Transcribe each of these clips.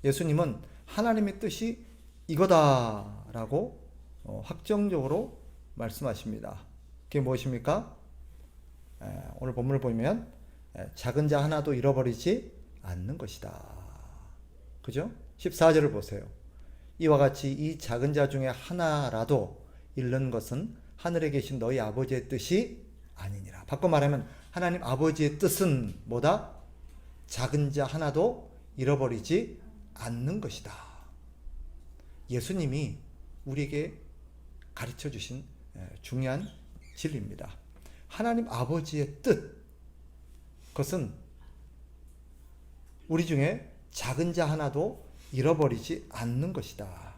예수님은 하나님의 뜻이 이거다라고 확정적으로 말씀하십니다. 그게 무엇입니까? 오늘 본문을 보면 작은 자 하나도 잃어버리지 않는 것이다. 그죠? 14절을 보세요. 이와 같이 이 작은 자 중에 하나라도 잃는 것은 하늘에 계신 너희 아버지의 뜻이 아니니라. 바꿔 말하면 하나님 아버지의 뜻은 뭐다? 작은 자 하나도 잃어버리지 않는 것이다. 예수님이 우리에게 가르쳐 주신 중요한 진리입니다. 하나님 아버지의 뜻, 그것은 우리 중에 작은 자 하나도 잃어버리지 않는 것이다.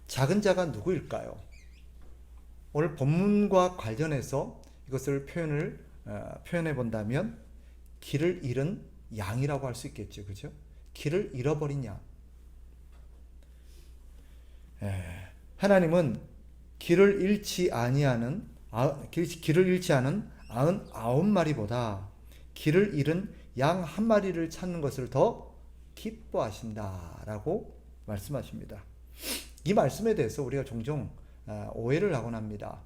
작은 자가 누구일까요? 오늘 본문과 관련해서 이것을 표현해 본다면 길을 잃은 양이라고 할 수 있겠죠. 그죠? 길을 잃어버린 양. 하나님은 길을 잃지 않은 99마리보다 길을 잃은 양 한 마리를 찾는 것을 더 기뻐하신다라고 말씀하십니다. 이 말씀에 대해서 우리가 종종 오해를 하곤 합니다.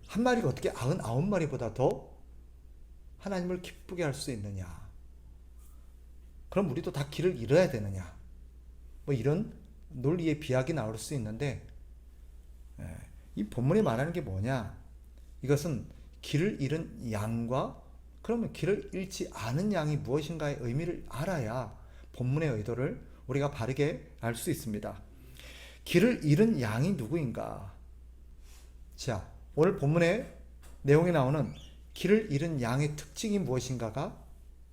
한 마리가 어떻게 99마리보다 더 하나님을 기쁘게 할 수 있느냐? 그럼 우리도 다 길을 잃어야 되느냐? 뭐 이런 논리의 비약이 나올 수 있는데, 이 본문이 말하는 게 뭐냐? 이것은 길을 잃은 양과 그러면 길을 잃지 않은 양이 무엇인가의 의미를 알아야 본문의 의도를 우리가 바르게 알 수 있습니다. 길을 잃은 양이 누구인가? 자, 오늘 본문의 내용에 나오는 길을 잃은 양의 특징이 무엇인가가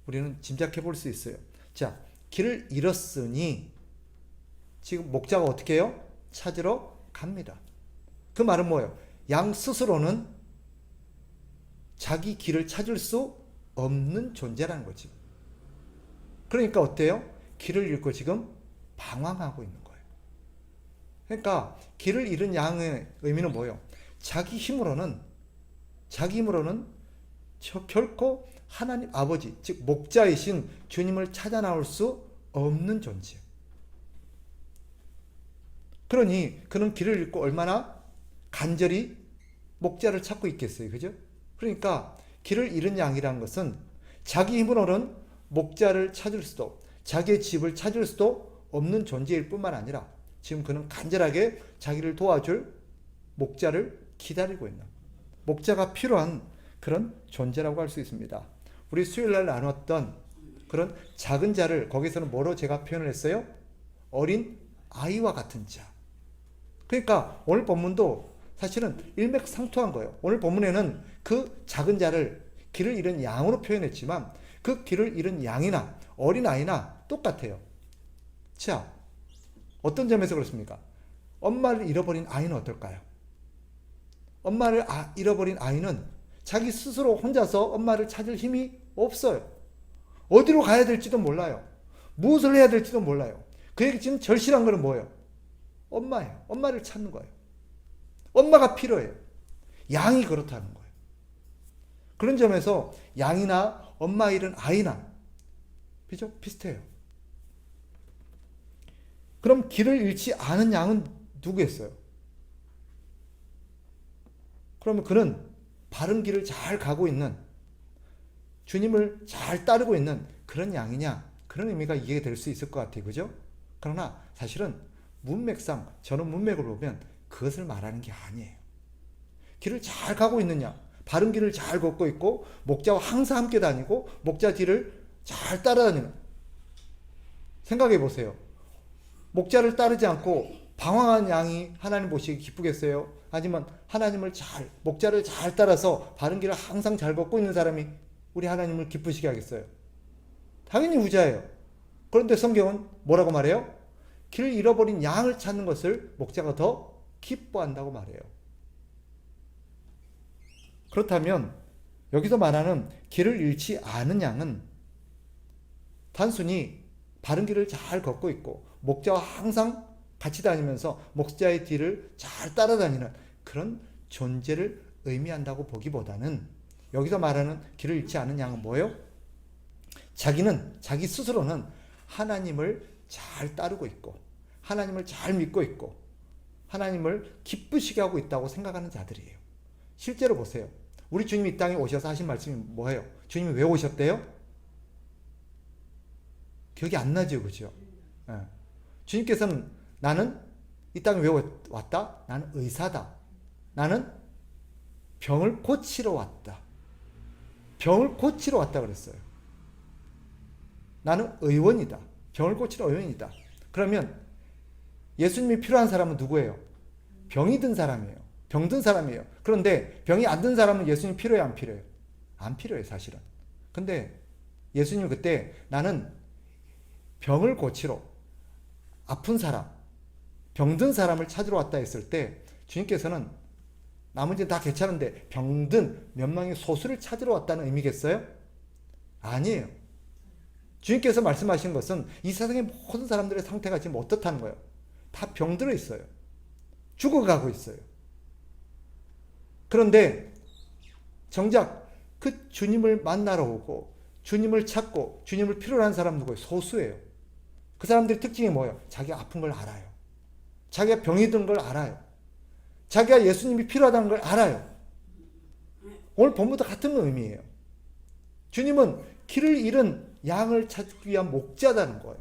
우리는 짐작해 볼 수 있어요. 자, 길을 잃었으니 지금 목자가 어떻게 해요? 찾으러 갑니다. 그 말은 뭐예요? 양 스스로는 자기 길을 찾을 수 없는 존재라는 거지. 그러니까 어때요? 길을 잃고 지금 방황하고 있는 거예요. 그러니까 길을 잃은 양의 의미는 뭐예요? 자기 힘으로는 결코 하나님 아버지, 즉 목자이신 주님을 찾아 나올 수 없는 존재예요. 그러니 그는 길을 잃고 얼마나 간절히 목자를 찾고 있겠어요. 그죠? 그러니까 길을 잃은 양이라는 것은 자기 힘으로는 목자를 찾을 수도, 자기의 집을 찾을 수도 없는 존재일 뿐만 아니라 지금 그는 간절하게 자기를 도와줄 목자를 기다리고 있는, 목자가 필요한 그런 존재라고 할 수 있습니다. 우리 수요일날 나눴던 그런 작은 자를 거기서는 뭐로 제가 표현을 했어요? 어린 아이와 같은 자. 그러니까 오늘 본문도 사실은 일맥상통한 거예요. 오늘 본문에는 그 작은 자를 길을 잃은 양으로 표현했지만 그 길을 잃은 양이나 어린아이나 똑같아요. 자, 어떤 점에서 그렇습니까? 엄마를 잃어버린 아이는 어떨까요? 엄마를 잃어버린 아이는 자기 스스로 혼자서 엄마를 찾을 힘이 없어요. 어디로 가야 될지도 몰라요. 무엇을 해야 될지도 몰라요. 그에게 지금 절실한 것은 뭐예요? 엄마예요. 엄마를 찾는 거예요. 엄마가 필요해요. 양이 그렇다는 거예요. 그런 점에서 양이나 엄마 잃은 아이나 그죠? 비슷해요. 그럼 길을 잃지 않은 양은 누구겠어요? 그러면 그는 바른 길을 잘 가고 있는, 주님을 잘 따르고 있는 그런 양이냐? 그런 의미가 이해가 될 수 있을 것 같아요. 그죠? 그러나 사실은 문맥상, 저는 문맥을 보면 그것을 말하는 게 아니에요. 길을 잘 가고 있느냐? 바른 길을 잘 걷고 있고 목자와 항상 함께 다니고 목자 뒤를 잘 따라다니는. 생각해 보세요. 목자를 따르지 않고 방황한 양이 하나님 보시기 기쁘겠어요? 아니면 목자를 잘 따라서 바른 길을 항상 잘 걷고 있는 사람이 우리 하나님을 기쁘시게 하겠어요? 당연히 후자예요. 그런데 성경은 뭐라고 말해요? 길을 잃어버린 양을 찾는 것을 목자가 더 기뻐한다고 말해요. 그렇다면 여기서 말하는 길을 잃지 않은 양은 단순히 바른 길을 잘 걷고 있고 목자와 항상 같이 다니면서 목자의 뒤를 잘 따라다니는 그런 존재를 의미한다고 보기보다는 여기서 말하는 길을 잃지 않은 양은 뭐예요? 자기 스스로는 하나님을 잘 따르고 있고 하나님을 잘 믿고 있고 하나님을 기쁘시게 하고 있다고 생각하는 자들이에요. 실제로 보세요. 우리 주님이 이 땅에 오셔서 하신 말씀이 뭐예요? 주님이 왜 오셨대요? 기억이 안 나죠, 그죠? 예. 주님께서는 나는 이 땅에 왜 왔다? 나는 의사다. 나는 병을 고치러 왔다. 병을 고치러 왔다 그랬어요. 나는 의원이다. 병을 고치러 의원이다. 그러면 예수님이 필요한 사람은 누구예요? 병이 든 사람이에요. 병든 사람이에요. 그런데 병이 안 든 사람은 예수님 필요해요, 안 필요해요? 안 필요해요, 사실은. 근데 예수님 그때 나는 병을 고치러 아픈 사람, 병든 사람을 찾으러 왔다 했을 때 주님께서는 나머지는 다 괜찮은데 병든 몇 명의 소수를 찾으러 왔다는 의미겠어요? 아니에요. 주님께서 말씀하신 것은 이 세상의 모든 사람들의 상태가 지금 어떻다는 거예요? 다 병들어 있어요. 죽어가고 있어요. 그런데 정작 그 주님을 만나러 오고 주님을 찾고 주님을 필요로 하는 사람은 누구예요? 소수예요. 그 사람들의 특징이 뭐예요? 자기가 아픈 걸 알아요. 자기가 병이 든 걸 알아요. 자기가 예수님이 필요하다는 걸 알아요. 오늘 본문도 같은 의미예요. 주님은 길을 잃은 양을 찾기 위한 목자다는 거예요.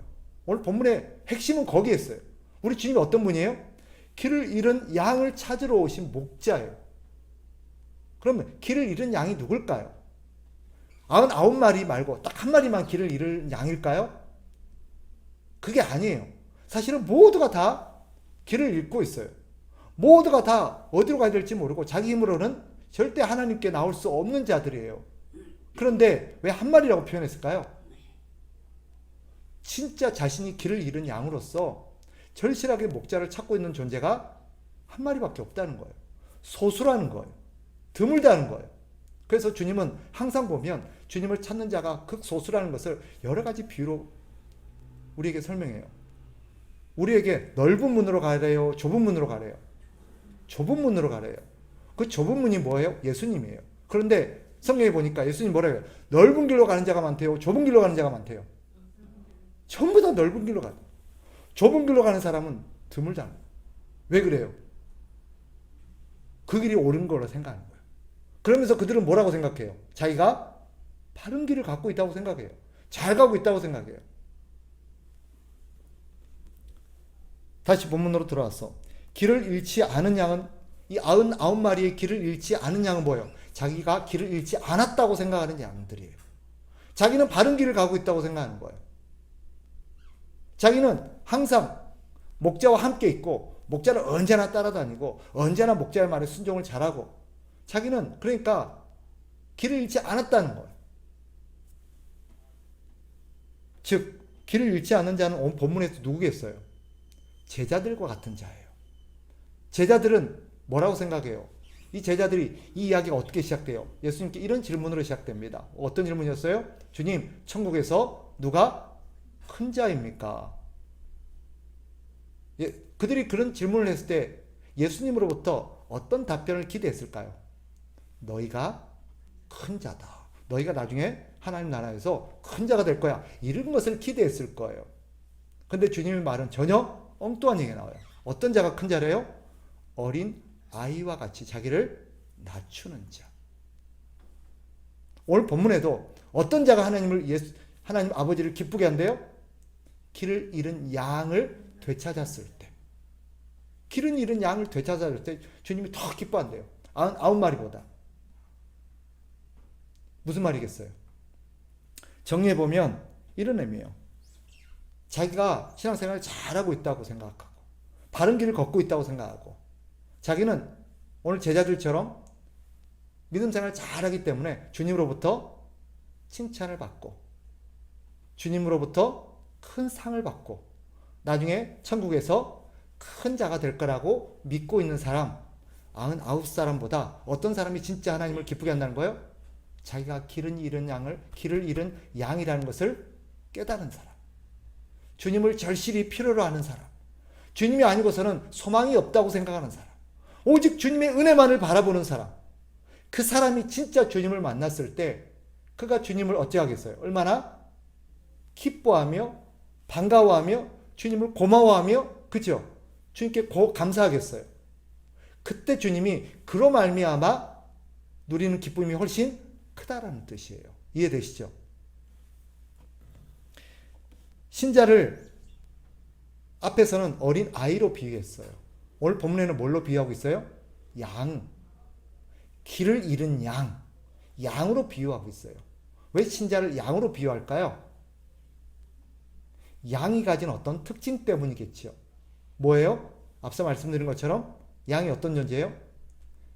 오늘 본문의 핵심은 거기에 있어요. 우리 주님이 어떤 분이에요? 길을 잃은 양을 찾으러 오신 목자예요. 그러면 길을 잃은 양이 누굴까요? 99마리 말고 딱 한 마리만 길을 잃은 양일까요? 그게 아니에요. 사실은 모두가 다 길을 잃고 있어요. 모두가 다 어디로 가야 될지 모르고 자기 힘으로는 절대 하나님께 나올 수 없는 자들이에요. 그런데 왜 한 마리라고 표현했을까요? 진짜 자신이 길을 잃은 양으로서 절실하게 목자를 찾고 있는 존재가 한 마리밖에 없다는 거예요. 소수라는 거예요. 드물다는 거예요. 그래서 주님은 항상 보면 주님을 찾는 자가 극소수라는 것을 여러 가지 비유로 우리에게 설명해요. 우리에게 넓은 문으로 가래요? 좁은 문으로 가래요? 좁은 문으로 가래요. 그 좁은 문이 뭐예요? 예수님이에요. 그런데 성경에 보니까 예수님 뭐라고 해요? 넓은 길로 가는 자가 많대요? 좁은 길로 가는 자가 많대요? 전부 다 넓은 길로 가요. 좁은 길로 가는 사람은 드물잖아요. 왜 그래요? 그 길이 옳은 걸로 생각하는 거예요. 그러면서 그들은 뭐라고 생각해요? 자기가 바른 길을 갖고 있다고 생각해요. 잘 가고 있다고 생각해요. 다시 본문으로 들어와서 길을 잃지 않은 양은 이 99마리의 길을 잃지 않은 양은 뭐예요? 자기가 길을 잃지 않았다고 생각하는 양들이에요. 자기는 바른 길을 가고 있다고 생각하는 거예요. 자기는 항상 목자와 함께 있고 목자를 언제나 따라다니고 언제나 목자의 말에 순종을 잘하고 자기는 그러니까 길을 잃지 않았다는 거예요. 즉 길을 잃지 않는 자는 오늘 본문에서 누구겠어요? 제자들과 같은 자예요. 제자들은 뭐라고 생각해요? 이 제자들이 이 이야기가 어떻게 시작돼요? 예수님께 이런 질문으로 시작됩니다. 어떤 질문이었어요? 주님, 천국에서 누가 큰 자입니까? 그들이 그런 질문을 했을 때 예수님으로부터 어떤 답변을 기대했을까요? 너희가 큰 자다. 너희가 나중에 하나님 나라에서 큰 자가 될 거야. 이런 것을 기대했을 거예요. 근데 주님의 말은 전혀 엉뚱한 얘기가 나와요. 어떤 자가 큰 자래요? 어린 아이와 같이 자기를 낮추는 자. 오늘 본문에도 어떤 자가 하나님 아버지를 기쁘게 한대요? 길을 잃은 양을 되찾았을 때. 길을 잃은 양을 되찾았을 때 주님이 더 기뻐한대요. 99마리보다. 무슨 말이겠어요? 정리해보면 이런 의미예요. 자기가 신앙생활을 잘하고 있다고 생각하고 바른 길을 걷고 있다고 생각하고 자기는 오늘 제자들처럼 믿음생활을 잘하기 때문에 주님으로부터 칭찬을 받고 주님으로부터 큰 상을 받고 나중에 천국에서 큰 자가 될 거라고 믿고 있는 사람 99사람보다 어떤 사람이 진짜 하나님을 기쁘게 한다는 거예요? 자기가 길을 잃은 양이라는 것을 깨달은 사람, 주님을 절실히 필요로 하는 사람, 주님이 아니고서는 소망이 없다고 생각하는 사람, 오직 주님의 은혜만을 바라보는 사람, 그 사람이 진짜 주님을 만났을 때 그가 주님을 어찌 하겠어요? 얼마나 기뻐하며 반가워하며 주님을 고마워하며 그죠? 주님께 감사하겠어요. 그때 주님이 그로 말미암아 누리는 기쁨이 훨씬 크다라는 뜻이에요. 이해되시죠? 신자를 앞에서는 어린 아이로 비유했어요. 오늘 본문에는 뭘로 비유하고 있어요? 양. 길을 잃은 양. 양으로 비유하고 있어요. 왜 신자를 양으로 비유할까요? 양이 가진 어떤 특징 때문이겠죠. 뭐예요? 앞서 말씀드린 것처럼 양이 어떤 존재예요?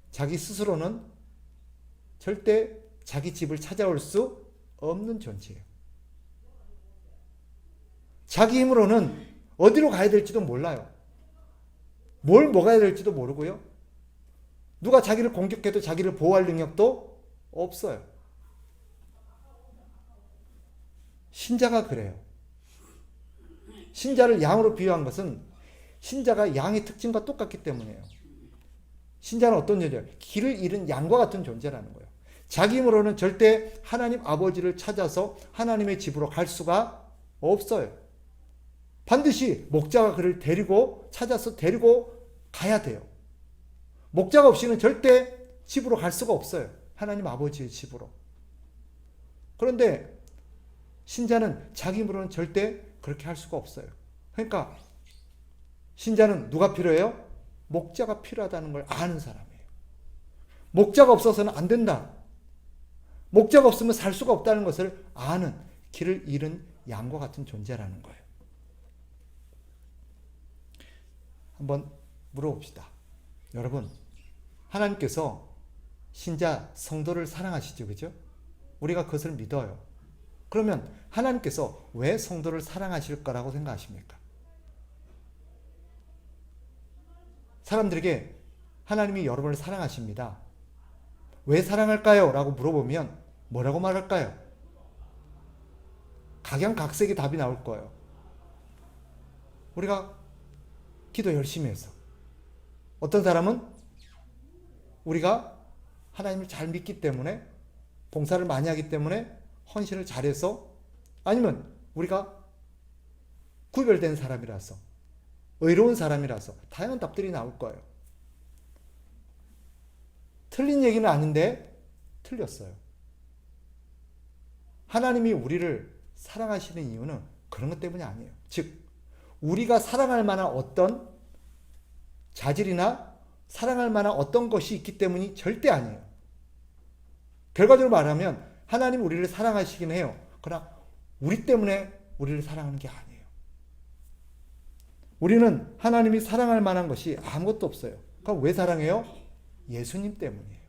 자기 스스로는 절대 자기 집을 찾아올 수 없는 존재예요. 자기 힘으로는 어디로 가야 될지도 몰라요. 뭘 먹어야 될지도 모르고요. 누가 자기를 공격해도 자기를 보호할 능력도 없어요. 신자가 그래요. 신자를 양으로 비유한 것은 신자가 양의 특징과 똑같기 때문이에요. 신자는 어떤 존재예요? 길을 잃은 양과 같은 존재라는 거예요. 자기 힘으로는 절대 하나님 아버지를 찾아서 하나님의 집으로 갈 수가 없어요. 반드시 목자가 그를 찾아서 데리고 가야 돼요. 목자가 없이는 절대 집으로 갈 수가 없어요. 하나님 아버지의 집으로. 그런데 신자는 자기 힘으로는 절대 그렇게 할 수가 없어요. 그러니까 신자는 누가 필요해요? 목자가 필요하다는 걸 아는 사람이에요. 목자가 없어서는 안 된다. 목자가 없으면 살 수가 없다는 것을 아는 길을 잃은 양과 같은 존재라는 거예요. 한번 물어봅시다. 여러분, 하나님께서 신자 성도를 사랑하시죠, 그죠? 우리가 그것을 믿어요. 그러면 하나님께서 왜 성도를 사랑하실 거라고 생각하십니까? 사람들에게 하나님이 여러분을 사랑하십니다. 왜 사랑할까요? 라고 물어보면 뭐라고 말할까요? 각양각색의 답이 나올 거예요. 우리가 기도 열심히 해서. 어떤 사람은 우리가 하나님을 잘 믿기 때문에, 봉사를 많이 하기 때문에, 헌신을 잘해서, 아니면 우리가 구별된 사람이라서, 의로운 사람이라서 다양한 답들이 나올 거예요. 틀린 얘기는 아닌데 틀렸어요. 하나님이 우리를 사랑하시는 이유는 그런 것 때문이 아니에요. 즉, 우리가 사랑할 만한 어떤 자질이나 사랑할 만한 어떤 것이 있기 때문이 절대 아니에요. 결과적으로 말하면 하나님 우리를 사랑하시긴 해요. 그러나 우리 때문에 우리를 사랑하는 게 아니에요. 우리는 하나님이 사랑할 만한 것이 아무것도 없어요. 그럼 왜 사랑해요? 예수님 때문이에요.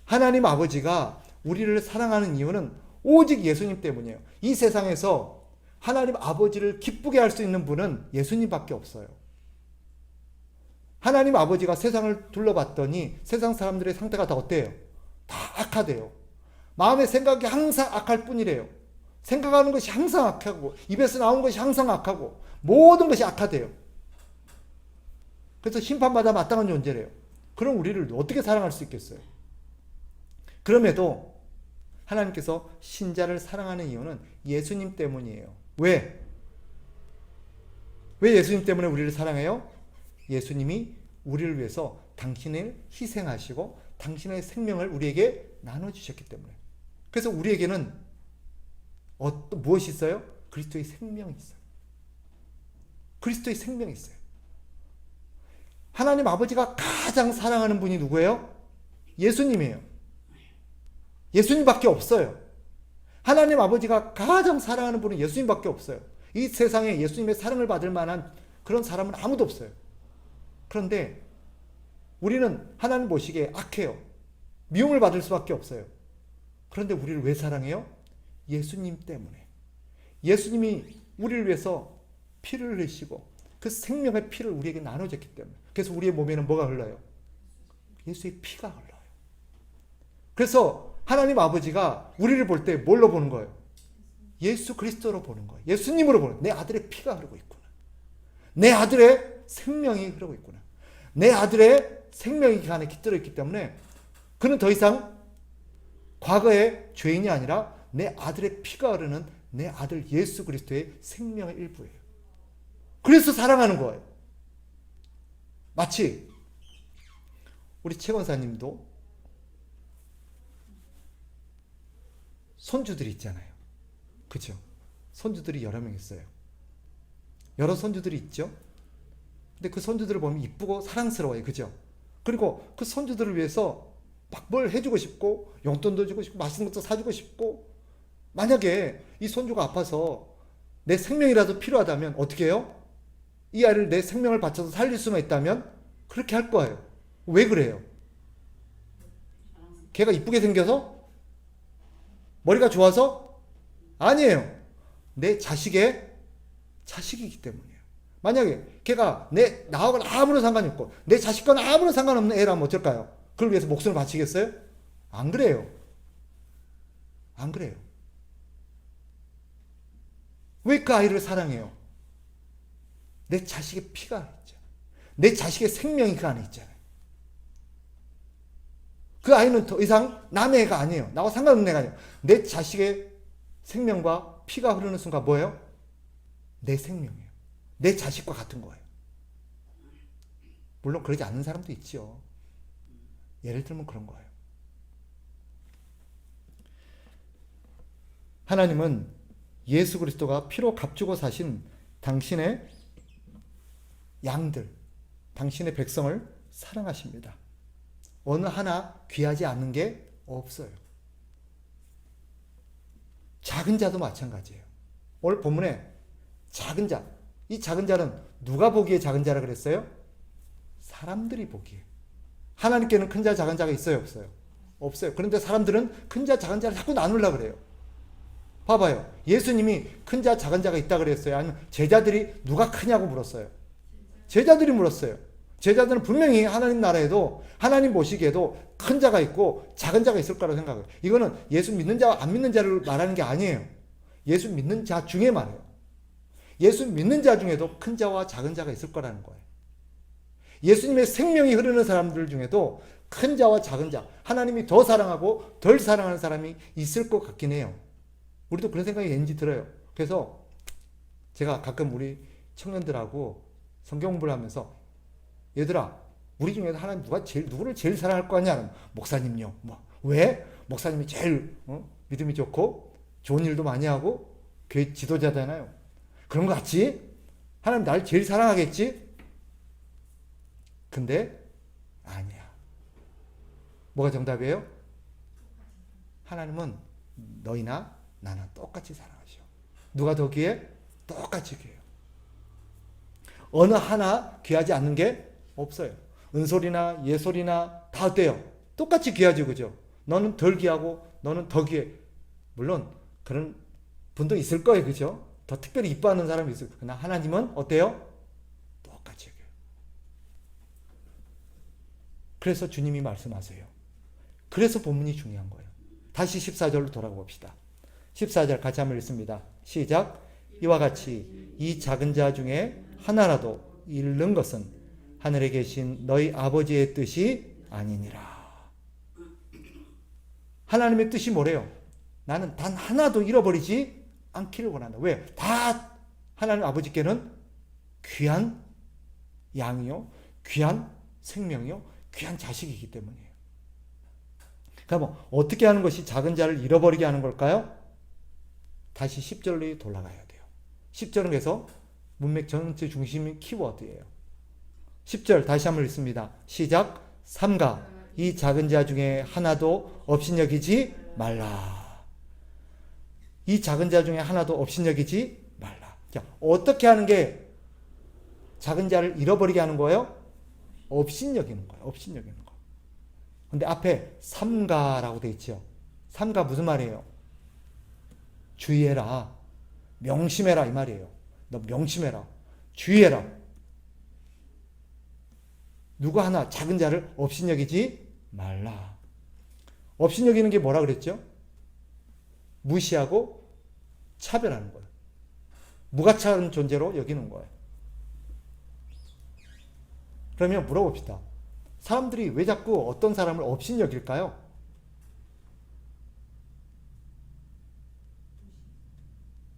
하나님 아버지가 우리를 사랑하는 이유는 오직 예수님 때문이에요. 이 세상에서 하나님 아버지를 기쁘게 할 수 있는 분은 예수님밖에 없어요. 하나님 아버지가 세상을 둘러봤더니 세상 사람들의 상태가 다 어때요? 다 악하대요. 마음의 생각이 항상 악할 뿐이래요. 생각하는 것이 항상 악하고 입에서 나온 것이 항상 악하고 모든 것이 악하대요. 그래서 심판받아 마땅한 존재래요. 그럼 우리를 어떻게 사랑할 수 있겠어요? 그럼에도 하나님께서 신자를 사랑하는 이유는 예수님 때문이에요. 왜? 왜 예수님 때문에 우리를 사랑해요? 예수님이 우리를 위해서 당신을 희생하시고 당신의 생명을 우리에게 나눠주셨기 때문에. 그래서 우리에게는 무엇이 있어요? 그리스도의 생명이 있어요. 그리스도의 생명이 있어요. 하나님 아버지가 가장 사랑하는 분이 누구예요? 예수님이에요. 예수님밖에 없어요. 하나님 아버지가 가장 사랑하는 분은 예수님밖에 없어요. 이 세상에 예수님의 사랑을 받을 만한 그런 사람은 아무도 없어요. 그런데 우리는 하나님 보시기에 악해요. 미움을 받을 수밖에 없어요. 그런데 우리를 왜 사랑해요? 예수님 때문에. 예수님이 우리를 위해서 피를 흘리시고 그 생명의 피를 우리에게 나눠줬기 때문에. 그래서 우리의 몸에는 뭐가 흘러요? 예수의 피가 흘러요. 그래서 하나님 아버지가 우리를 볼 때 뭘로 보는 거예요? 예수 그리스도로 보는 거예요. 예수님으로 보는 거예요. 내 아들의 피가 흐르고 있구나. 내 아들의 생명이 흐르고 있구나. 내 아들의 생명이 그 안에 깃들어 있기 때문에 그는 더 이상 과거의 죄인이 아니라 내 아들의 피가 흐르는 내 아들 예수 그리스도의 생명의 일부예요. 그래서 사랑하는 거예요. 마치 우리 최 권사님도 손주들이 있잖아요. 그죠? 손주들이 여러 명 있어요. 여러 손주들이 있죠? 근데 그 손주들을 보면 이쁘고 사랑스러워요. 그죠? 그리고 그 손주들을 위해서 막 뭘 해주고 싶고, 용돈도 주고 싶고, 맛있는 것도 사주고 싶고, 만약에 이 손주가 아파서 내 생명이라도 필요하다면 어떻게 해요? 이 아이를 내 생명을 바쳐서 살릴 수만 있다면 그렇게 할 거예요. 왜 그래요? 걔가 이쁘게 생겨서? 머리가 좋아서? 아니에요. 내 자식이기 때문이에요. 만약에 걔가 나하고는 아무런 상관이 없고 내 자식과는 아무런 상관없는 애라면 어떨까요? 그걸 위해서 목숨을 바치겠어요? 안 그래요. 안 그래요. 왜 그 아이를 사랑해요? 내 자식의 피가 있잖아요. 내 자식의 생명이 그 안에 있잖아요. 그 아이는 더 이상 남의 애가 아니에요. 나와 상관없는 애가 아니에요. 내 자식의 생명과 피가 흐르는 순간 뭐예요? 내 생명이에요. 내 자식과 같은 거예요. 물론 그러지 않는 사람도 있죠. 예를 들면 그런 거예요. 하나님은 예수 그리스도가 피로 값주고 사신 당신의 양들, 당신의 백성을 사랑하십니다. 어느 하나 귀하지 않는 게 없어요. 작은 자도 마찬가지예요. 오늘 본문에 작은 자, 이 작은 자는 누가 보기에 작은 자라 그랬어요? 사람들이 보기에. 하나님께는 큰 자, 작은 자가 있어요, 없어요? 없어요. 그런데 사람들은 큰 자, 작은 자를 자꾸 나누려고 그래요. 봐봐요. 예수님이 큰 자, 작은 자가 있다 그랬어요? 아니면 제자들이 누가 크냐고 물었어요? 제자들이 물었어요. 제자들은 분명히 하나님 나라에도 하나님 보시기에도 큰 자가 있고 작은 자가 있을 거라고 생각해요. 이거는 예수 믿는 자와 안 믿는 자를 말하는 게 아니에요. 예수 믿는 자 중에 말해요. 예수 믿는 자 중에도 큰 자와 작은 자가 있을 거라는 거예요. 예수님의 생명이 흐르는 사람들 중에도 큰 자와 작은 자, 하나님이 더 사랑하고 덜 사랑하는 사람이 있을 것 같긴 해요. 우리도 그런 생각이 왠지 들어요. 그래서 제가 가끔 우리 청년들하고 성경 공부를 하면서 얘들아, 우리 중에서 하나님 누구를 제일 사랑할 거 아니야? 목사님요. 왜? 목사님이 제일 믿음이 좋고 좋은 일도 많이 하고 교회 지도자잖아요. 그런 거 같지? 하나님 나를 제일 사랑하겠지? 근데 아니야. 뭐가 정답이에요? 하나님은 너희나 나나 똑같이 사랑하셔. 누가 더 귀해? 똑같이 귀해요. 어느 하나 귀하지 않는 게 없어요. 은솔이나 예솔이나 다 어때요? 똑같이 귀하죠, 그죠? 너는 덜 귀하고 너는 더 귀해. 물론 그런 분도 있을 거예요, 그죠? 더 특별히 이뻐하는 사람이 있어요. 그러나 하나님은 어때요? 똑같이 귀해요. 그래서 주님이 말씀하세요. 그래서 본문이 중요한 거예요. 다시 14절로 돌아가 봅시다. 14절 같이 한번 읽습니다. 시작. 이와 같이 이 작은 자 중에 하나라도 잃는 것은 하늘에 계신 너희 아버지의 뜻이 아니니라. 하나님의 뜻이 뭐래요? 나는 단 하나도 잃어버리지 않기를 원한다. 왜? 다 하나님 아버지께는 귀한 양이요, 귀한 생명이요, 귀한 자식이기 때문이에요. 그럼 어떻게 하는 것이 작은 자를 잃어버리게 하는 걸까요? 다시 10절로 돌아가야 돼요. 10절은 그래서 문맥 전체 중심인 키워드예요. 10절 다시 한번 읽습니다. 시작. 삼가 이 작은 자 중에 하나도 업신여기지 말라. 이 작은 자 중에 하나도 업신여기지 말라. 자, 어떻게 하는 게 작은 자를 잃어버리게 하는 거예요? 업신여기는 거예요. 업신여기는 거. 근데 앞에 삼가라고 돼 있죠. 삼가 무슨 말이에요? 주의해라. 명심해라 이 말이에요. 너 명심해라. 주의해라. 누구 하나 작은 자를 업신여기지 말라. 업신여기는 게 뭐라 그랬죠? 무시하고 차별하는 거예요. 무가치한 존재로 여기는 거예요. 그러면 물어봅시다. 사람들이 왜 자꾸 어떤 사람을 업신여길까요?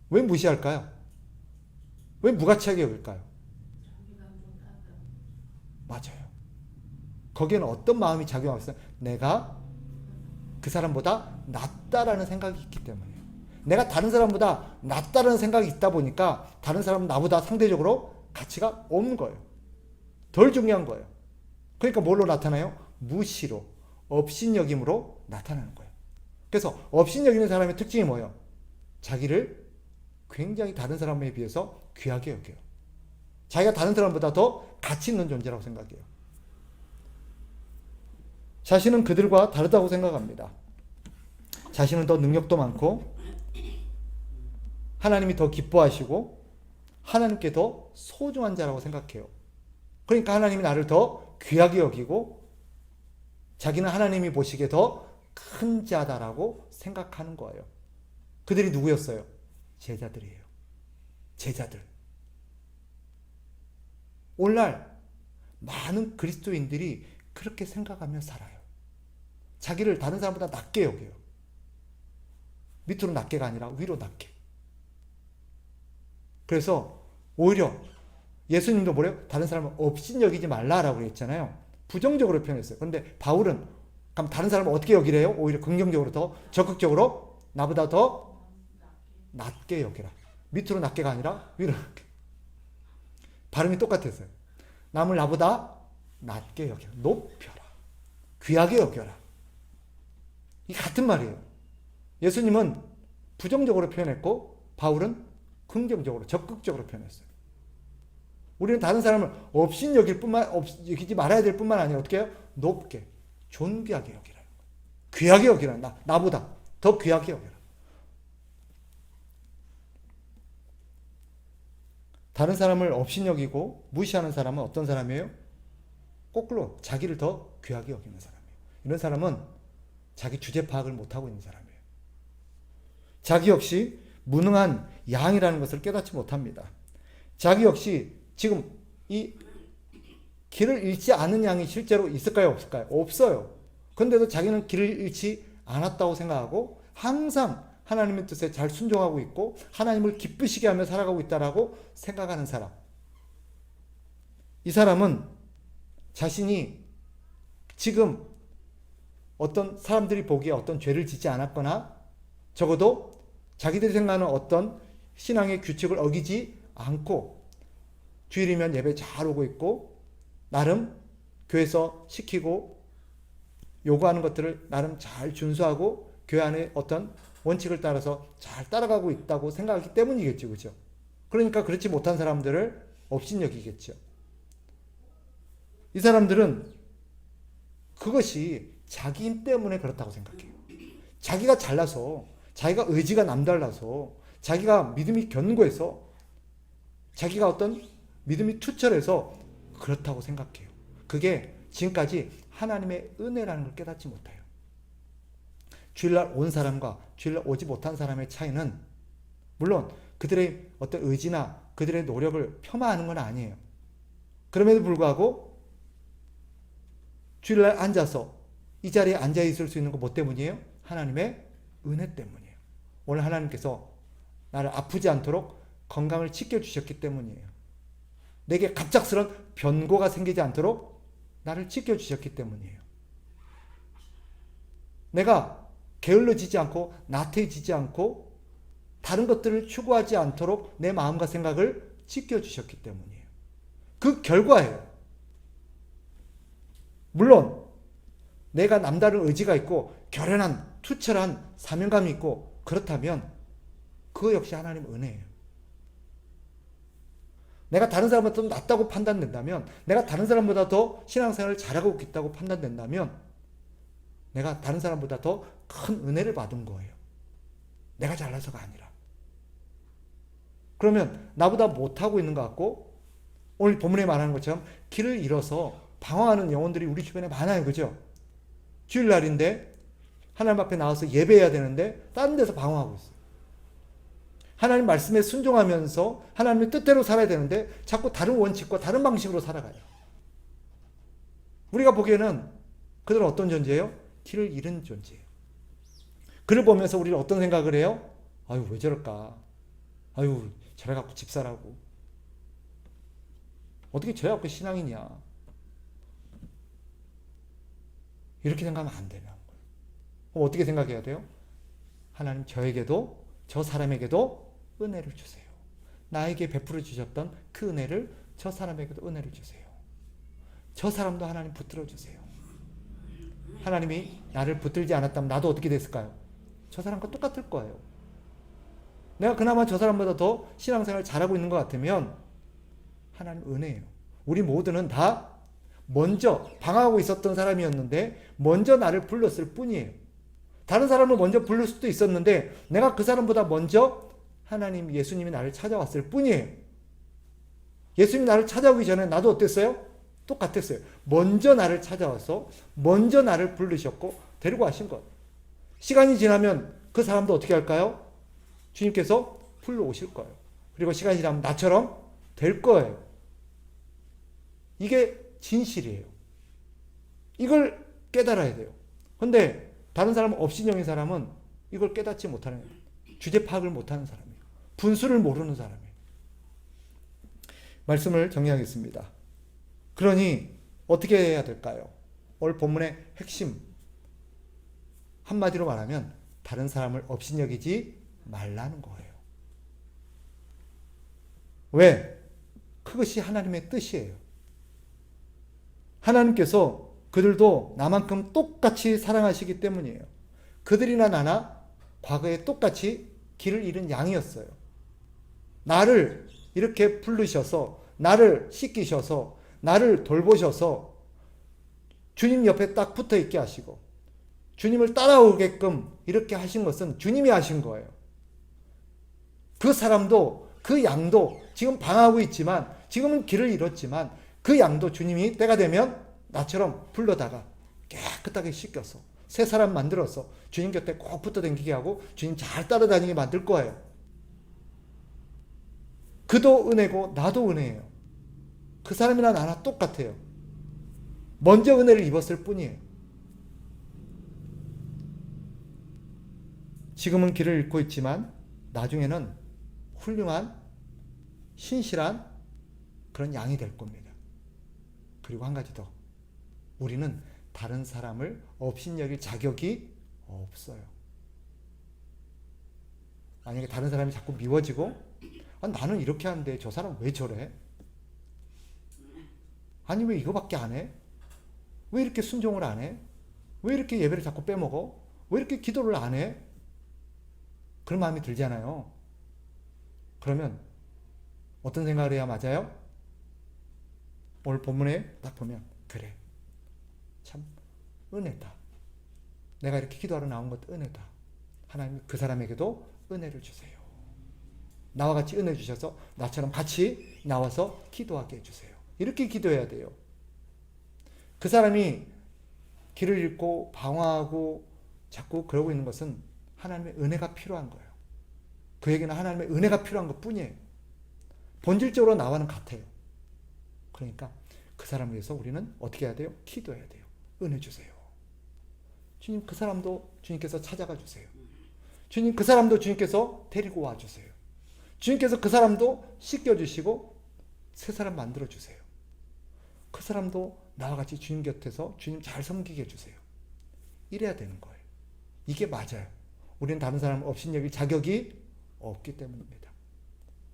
왜 무시할까요? 왜 무가치하게 여길까요? 맞아요. 거기에는 어떤 마음이 작용하고 있어요? 내가 그 사람보다 낫다라는 생각이 있기 때문이에요. 내가 다른 사람보다 낫다라는 생각이 있다 보니까 다른 사람은 나보다 상대적으로 가치가 없는 거예요. 덜 중요한 거예요. 그러니까 뭘로 나타나요? 무시로, 업신여김으로 나타나는 거예요. 그래서 업신여기는 사람의 특징이 뭐예요? 자기를 굉장히 다른 사람에 비해서 귀하게 여겨요. 자기가 다른 사람보다 더 가치 있는 존재라고 생각해요. 자신은 그들과 다르다고 생각합니다. 자신은 더 능력도 많고 하나님이 더 기뻐하시고 하나님께 더 소중한 자라고 생각해요. 그러니까 하나님이 나를 더 귀하게 여기고 자기는 하나님이 보시기에 더 큰 자다라고 생각하는 거예요. 그들이 누구였어요? 제자들이에요. 제자들. 오늘날 많은 그리스도인들이 그렇게 생각하며 살아요. 자기를 다른 사람보다 낮게 여겨요. 밑으로 낮게가 아니라 위로 낮게. 그래서 오히려 예수님도 뭐래요? 다른 사람을 업신여기지 말라라고 그랬잖아요. 부정적으로 표현했어요. 그런데 바울은 그럼 다른 사람을 어떻게 여기래요? 오히려 긍정적으로 더 적극적으로 나보다 더 낮게 여기라. 밑으로 낮게가 아니라 위로 낮게. 발음이 똑같았어요. 남을 나보다 낮게 여겨라. 높여라. 귀하게 여겨라. 이 같은 말이에요. 예수님은 부정적으로 표현했고 바울은 긍정적으로 적극적으로 표현했어요. 우리는 다른 사람을 여기지 말아야 될 뿐만 아니라 어떻게 해요? 높게, 존귀하게 여기라는 거예요. 귀하게 여기라는 나보다 더 귀하게 여기라. 다른 사람을 업신여기고 무시하는 사람은 어떤 사람이에요? 거꾸로 자기를 더 귀하게 여기는 사람이에요. 이런 사람은 자기 주제 파악을 못하고 있는 사람이에요. 자기 역시 무능한 양이라는 것을 깨닫지 못합니다. 자기 역시 지금 이 길을 잃지 않은 양이 실제로 있을까요? 없을까요? 없어요. 그런데도 자기는 길을 잃지 않았다고 생각하고 항상 하나님의 뜻에 잘 순종하고 있고 하나님을 기쁘시게 하며 살아가고 있다라고 생각하는 사람. 이 사람은 자신이 지금 어떤 사람들이 보기에 어떤 죄를 짓지 않았거나 적어도 자기들이 생각하는 어떤 신앙의 규칙을 어기지 않고 주일이면 예배 잘 오고 있고 나름 교회에서 시키고 요구하는 것들을 나름 잘 준수하고 교회 안에 어떤 원칙을 따라서 잘 따라가고 있다고 생각하기 때문이겠죠. 그죠? 그러니까 그렇지 못한 사람들을 업신여기겠죠. 이 사람들은 그것이 자기 힘 때문에 그렇다고 생각해요. 자기가 잘나서 자기가 의지가 남달라서 자기가 믿음이 견고해서 자기가 어떤 믿음이 투철해서 그렇다고 생각해요. 그게 지금까지 하나님의 은혜라는 걸 깨닫지 못해요. 주일날 온 사람과 주일날 오지 못한 사람의 차이는 물론 그들의 어떤 의지나 그들의 노력을 폄하하는 건 아니에요. 그럼에도 불구하고 주일날 앉아서 이 자리에 앉아 있을 수 있는 거 뭐 때문이에요? 하나님의 은혜 때문이에요. 오늘 하나님께서 나를 아프지 않도록 건강을 지켜주셨기 때문이에요. 내게 갑작스런 변고가 생기지 않도록 나를 지켜주셨기 때문이에요. 내가 게을러지지 않고 나태해지지 않고 다른 것들을 추구하지 않도록 내 마음과 생각을 지켜주셨기 때문이에요. 그 결과예요. 물론 내가 남다른 의지가 있고 결연한 투철한 사명감이 있고 그렇다면 그거 역시 하나님 은혜예요. 내가 다른 사람보다 더 낫다고 판단된다면 내가 다른 사람보다 더 신앙생활을 잘하고 있다고 판단된다면 내가 다른 사람보다 더 큰 은혜를 받은 거예요. 내가 잘나서가 아니라. 그러면 나보다 못하고 있는 것 같고 오늘 본문에 말하는 것처럼 길을 잃어서 방황하는 영혼들이 우리 주변에 많아요. 그죠? 주일날인데 하나님 앞에 나와서 예배해야 되는데 다른 데서 방황하고 있어요. 하나님 말씀에 순종하면서 하나님의 뜻대로 살아야 되는데 자꾸 다른 원칙과 다른 방식으로 살아가요. 우리가 보기에는 그들은 어떤 존재예요? 길을 잃은 존재예요. 그를 보면서 우리는 어떤 생각을 해요? 아유, 왜 저럴까? 아유, 저래갖고 집사라고. 어떻게 저래갖고 신앙이냐. 이렇게 생각하면 안 되는 거예요. 그럼 어떻게 생각해야 돼요? 하나님 저에게도, 저 사람에게도 은혜를 주세요. 나에게 베풀어 주셨던 그 은혜를 저 사람에게도 은혜를 주세요. 저 사람도 하나님 붙들어 주세요. 하나님이 나를 붙들지 않았다면 나도 어떻게 됐을까요? 저 사람과 똑같을 거예요. 내가 그나마 저 사람보다 더 신앙생활을 잘하고 있는 것 같으면 하나님 은혜예요. 우리 모두는 다 먼저 방황하고 있었던 사람이었는데 먼저 나를 불렀을 뿐이에요. 다른 사람을 먼저 부를 수도 있었는데 내가 그 사람보다 먼저 하나님, 예수님이 나를 찾아왔을 뿐이에요. 예수님이 나를 찾아오기 전에 나도 어땠어요? 똑같았어요. 먼저 나를 찾아와서 먼저 나를 부르셨고 데리고 가신 것. 시간이 지나면 그 사람도 어떻게 할까요? 주님께서 불러오실 거예요. 그리고 시간이 지나면 나처럼 될 거예요. 이게 진실이에요. 이걸 깨달아야 돼요. 근데 다른 사람, 업신여긴 사람은 이걸 깨닫지 못하는 거예요. 주제 파악을 못하는 사람이에요. 분수를 모르는 사람이에요. 말씀을 정리하겠습니다. 그러니 어떻게 해야 될까요? 오늘 본문의 핵심, 한마디로 말하면 다른 사람을 업신여기지 말라는 거예요. 왜? 그것이 하나님의 뜻이에요. 하나님께서 그들도 나만큼 똑같이 사랑하시기 때문이에요. 그들이나 나나 과거에 똑같이 길을 잃은 양이었어요. 나를 이렇게 부르셔서, 나를 씻기셔서, 나를 돌보셔서 주님 옆에 딱 붙어 있게 하시고 주님을 따라오게끔 이렇게 하신 것은 주님이 하신 거예요. 그 사람도, 그 양도 지금 방황하고 있지만, 지금은 길을 잃었지만 그 양도 주님이 때가 되면 나처럼 불러다가 깨끗하게 씻겨서 새 사람 만들어서 주님 곁에 꼭 붙어 다니게 하고 주님 잘 따라다니게 만들 거예요. 그도 은혜고 나도 은혜예요. 그 사람이나 나나 똑같아요. 먼저 은혜를 입었을 뿐이에요. 지금은 길을 잃고 있지만 나중에는 훌륭한 신실한 그런 양이 될 겁니다. 그리고 한 가지 더. 우리는 다른 사람을 업신여길 자격이 없어요. 만약에 다른 사람이 자꾸 미워지고 나는 이렇게 하는데 저 사람 왜 저래? 아니 왜 이거밖에 안 해? 왜 이렇게 순종을 안 해? 왜 이렇게 예배를 자꾸 빼먹어? 왜 이렇게 기도를 안 해? 그런 마음이 들잖아요. 그러면 어떤 생각을 해야 맞아요? 오늘 본문에 딱 보면 그래, 참 은혜다. 내가 이렇게 기도하러 나온 것도 은혜다. 하나님 그 사람에게도 은혜를 주세요. 나와 같이 은혜 주셔서 나처럼 같이 나와서 기도하게 해주세요. 이렇게 기도해야 돼요. 그 사람이 길을 잃고 방황하고 자꾸 그러고 있는 것은 하나님의 은혜가 필요한 거예요. 그에게는 하나님의 은혜가 필요한 것 뿐이에요. 본질적으로 나와는 같아요. 그러니까 그 사람을 위해서 우리는 어떻게 해야 돼요? 기도해야 돼요. 은혜 주세요. 주님 그 사람도 주님께서 찾아가 주세요. 주님 그 사람도 주님께서 데리고 와 주세요. 주님께서 그 사람도 씻겨주시고 새 사람 만들어 주세요. 그 사람도 나와 같이 주님 곁에서 주님 잘 섬기게 해주세요. 이래야 되는 거예요. 이게 맞아요. 우리는 다른 사람 업신여길 자격이 없기 때문입니다.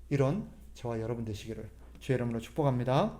이런 저와 여러분 되시기를 주의 이름으로 축복합니다.